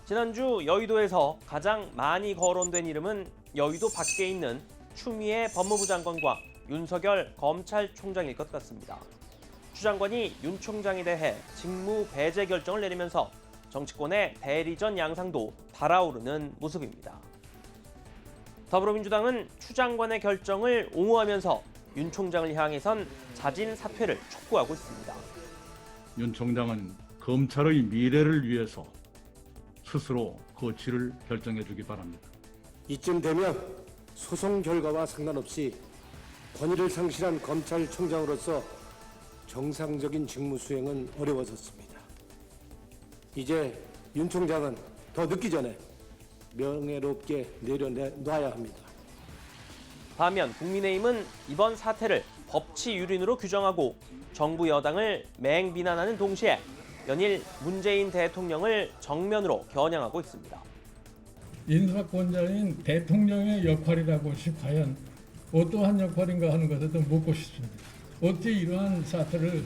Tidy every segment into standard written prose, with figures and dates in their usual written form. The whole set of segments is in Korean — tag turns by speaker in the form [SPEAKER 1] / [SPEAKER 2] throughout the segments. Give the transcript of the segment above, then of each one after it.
[SPEAKER 1] 지난주 여의도에서 가장 많이 거론된 이름은 여의도 밖에 있는 추미애 법무부 장관과 윤석열 검찰총장일 것 같습니다. 추 장관이 윤 총장에 대해 직무 배제 결정을 내리면서 정치권의 대리전 양상도 달아오르는 모습입니다. 더불어민주당은 추 장관의 결정을 옹호하면서 윤 총장을 향해선 자진 사퇴를 촉구하고 있습니다.
[SPEAKER 2] 윤 총장은 검찰의 미래를 위해서 스스로 거취를 결정해 주기 바랍니다.
[SPEAKER 3] 이쯤 되면 소송 결과와 상관없이 권위를 상실한 검찰총장으로서 정상적인 직무 수행은 어려워졌습니다. 이제 윤 총장은 더 늦기 전에 명예롭게 내려놔야 합니다.
[SPEAKER 1] 반면 국민의힘은 이번 사태를 법치 유린으로 규정하고 정부 여당을 맹비난하는 동시에 연일 문재인 대통령을 정면으로 겨냥하고 있습니다.
[SPEAKER 4] 인사권자인 대통령의 역할이라고 과연 어떠한 역할인가 하는 것을 좀 묻고 싶습니다. 어찌 이러한 사태를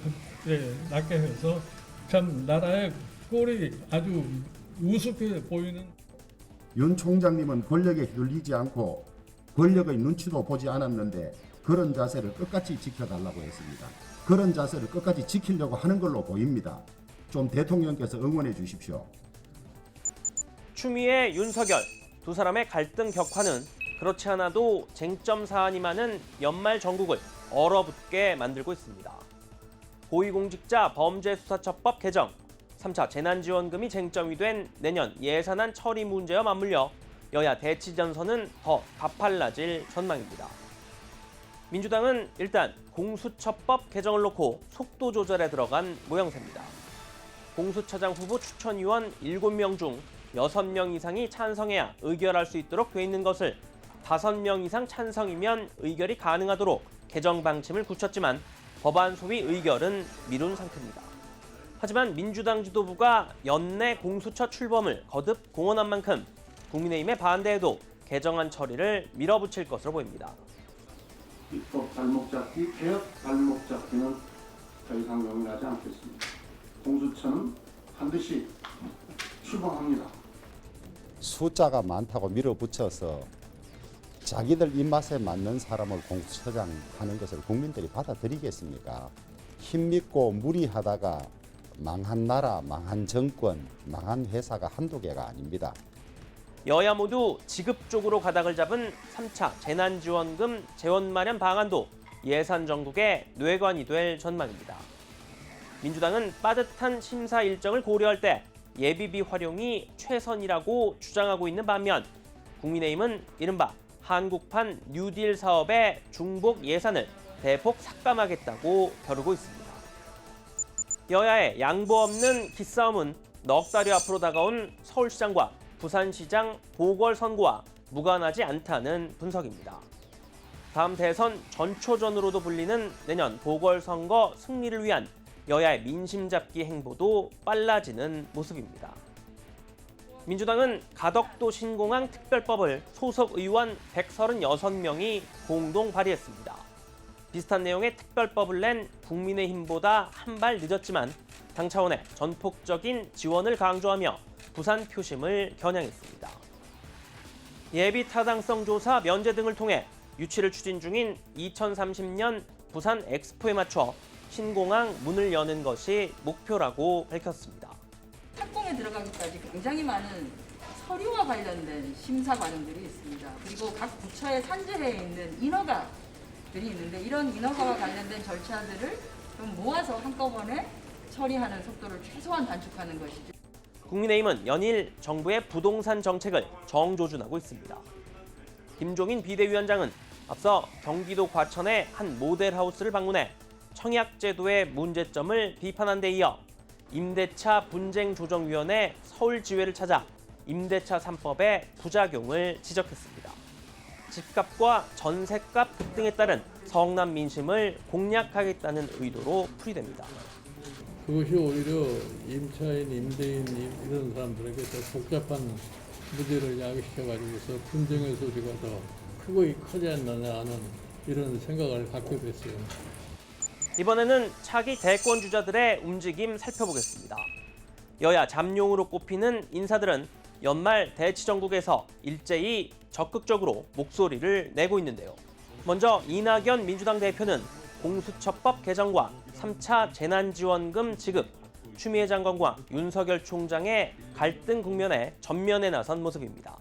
[SPEAKER 4] 낳게 해서 참 나라의 꼴이 아주 우습게 보이는.
[SPEAKER 5] 윤 총장님은 권력에 휘둘리지 않고 권력의 눈치도 보지 않았는데 그런 자세를 끝까지 지켜달라고 했습니다. 그런 자세를 끝까지 지키려고 하는 걸로 보입니다. 좀 대통령께서 응원해 주십시오.
[SPEAKER 1] 추미애, 윤석열 두 사람의 갈등 격화는 그렇지 않아도 쟁점 사안이 많은 연말 정국을 얼어붙게 만들고 있습니다. 고위공직자 범죄수사처법 개정, 3차 재난지원금이 쟁점이 된 내년 예산안 처리 문제와 맞물려 여야 대치전선은 더 가팔라질 전망입니다. 민주당은 일단 공수처법 개정을 놓고 속도 조절에 들어간 모양새입니다. 공수처장 후보 추천위원 7명 중 6명 이상이 찬성해야 의결할 수 있도록 돼 있는 것을 5명 이상 찬성이면 의결이 가능하도록 개정 방침을 굳혔지만 법안 소위 의결은 미룬 상태입니다. 하지만 민주당 지도부가 연내 공수처 출범을 거듭 공언한 만큼 국민의힘의 반대에도 개정안 처리를 밀어붙일 것으로 보입니다.
[SPEAKER 6] 입법 발목 잡기, 개혁 발목 잡기는 더 이상 용인하지 않겠습니다. 공수처는 반드시 출범합니다.
[SPEAKER 7] 숫자가 많다고 밀어붙여서 자기들 입맛에 맞는 사람을 공수처장 하는 것을 국민들이 받아들이겠습니까? 힘밌고 무리하다가 망한 나라, 망한 정권, 망한 회사가 한두 개가 아닙니다.
[SPEAKER 1] 여야 모두 지급적으로 가닥을 잡은 3차 재난지원금 재원 마련 방안도 예산 정국의 뇌관이 될 전망입니다. 민주당은 빠듯한 심사 일정을 고려할 때 예비비 활용이 최선이라고 주장하고 있는 반면 국민의힘은 이른바 한국판 뉴딜 사업의 중복 예산을 대폭 삭감하겠다고 겨루고 있습니다. 여야의 양보 없는 기싸움은 넉 달여 앞으로 다가온 서울시장과 부산시장 보궐선거와 무관하지 않다는 분석입니다. 다음 대선 전초전으로도 불리는 내년 보궐선거 승리를 위한 여야의 민심 잡기 행보도 빨라지는 모습입니다. 민주당은 가덕도 신공항 특별법을 소속 의원 136명이 공동 발의했습니다. 비슷한 내용의 특별법을 낸 국민의힘보다 한 발 늦었지만 당 차원의 전폭적인 지원을 강조하며 부산 표심을 겨냥했습니다. 예비 타당성 조사 면제 등을 통해 유치를 추진 중인 2030년 부산 엑스포에 맞춰 신공항 문을 여는 것이 목표라고 밝혔습니다.
[SPEAKER 8] 착공에 들어가기까지 굉장히 많은 서류와 관련된 심사 과정들이 있습니다. 그리고 각 부처에 산재해 있는 인허가들이 있는데 이런 인허가와 관련된 절차들을 좀 모아서 한꺼번에 처리하는 속도를 최소한 단축하는 것이죠.
[SPEAKER 1] 국민의힘은 연일 정부의 부동산 정책을 정조준하고 있습니다. 김종인 비대위원장은 앞서 경기도 과천의 한 모델하우스를 방문해 청약제도의 문제점을 비판한 데 이어 임대차 분쟁조정위원회 서울지회를 찾아 임대차 3법의 부작용을 지적했습니다. 집값과 전셋값 급등에 따른 성남 민심을 공략하겠다는 의도로 풀이됩니다.
[SPEAKER 4] 그것이 오히려 임차인, 임대인 이런 사람들에게 더 복잡한 문제를 야기시켜가지고서 분쟁의 소지가 더 크지 않느냐 하는 이런 생각을 갖게 됐어요.
[SPEAKER 1] 이번에는 차기 대권주자들의 움직임 살펴보겠습니다. 여야 잠룡으로 꼽히는 인사들은 연말 대치정국에서 일제히 적극적으로 목소리를 내고 있는데요. 먼저 이낙연 민주당 대표는 공수처법 개정과 3차 재난지원금 지급, 추미애 장관과 윤석열 총장의 갈등 국면에 전면에 나선 모습입니다.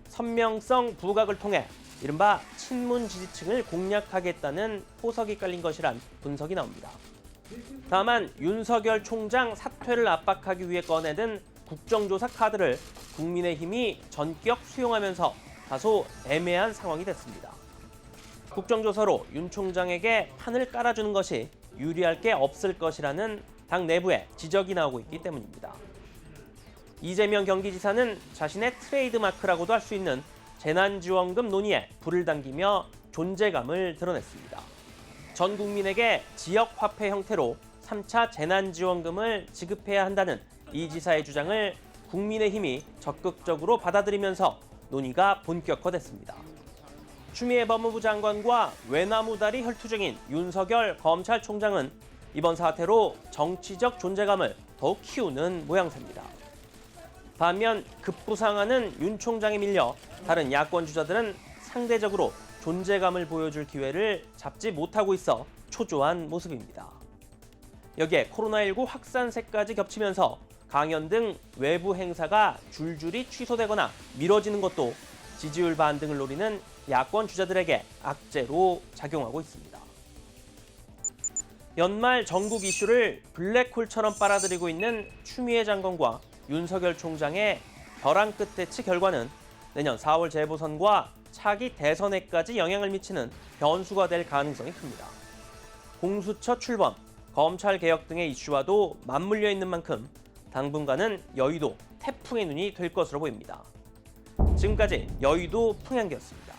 [SPEAKER 1] 선명성 부각을 통해 이른바 친문 지지층을 공략하겠다는 포석이 깔린 것이란 분석이 나옵니다. 다만 윤석열 총장 사퇴를 압박하기 위해 꺼내든 국정조사 카드를 국민의힘이 전격 수용하면서 다소 애매한 상황이 됐습니다. 국정조사로 윤 총장에게 판을 깔아주는 것이 유리할 게 없을 것이라는 당 내부에 지적이 나오고 있기 때문입니다. 이재명 경기지사는 자신의 트레이드마크라고도 할 수 있는 재난지원금 논의에 불을 당기며 존재감을 드러냈습니다. 전 국민에게 지역화폐 형태로 3차 재난지원금을 지급해야 한다는 이 지사의 주장을 국민의힘이 적극적으로 받아들이면서 논의가 본격화됐습니다. 추미애 법무부 장관과 외나무다리 혈투 중인 윤석열 검찰총장은 이번 사태로 정치적 존재감을 더욱 키우는 모양새입니다. 반면 급부상하는 윤 총장에 밀려 다른 야권 주자들은 상대적으로 존재감을 보여줄 기회를 잡지 못하고 있어 초조한 모습입니다. 여기에 코로나19 확산세까지 겹치면서 강연 등 외부 행사가 줄줄이 취소되거나 미뤄지는 것도 지지율 반등을 노리는 야권 주자들에게 악재로 작용하고 있습니다. 연말 전국 이슈를 블랙홀처럼 빨아들이고 있는 추미애 장관과 윤석열 총장의 벼랑 끝 대치 결과는 내년 4월 재보선과 차기 대선에까지 영향을 미치는 변수가 될 가능성이 큽니다. 공수처 출범, 검찰 개혁 등의 이슈와도 맞물려 있는 만큼 당분간은 여의도 태풍의 눈이 될 것으로 보입니다. 지금까지 여의도 풍향기였습니다.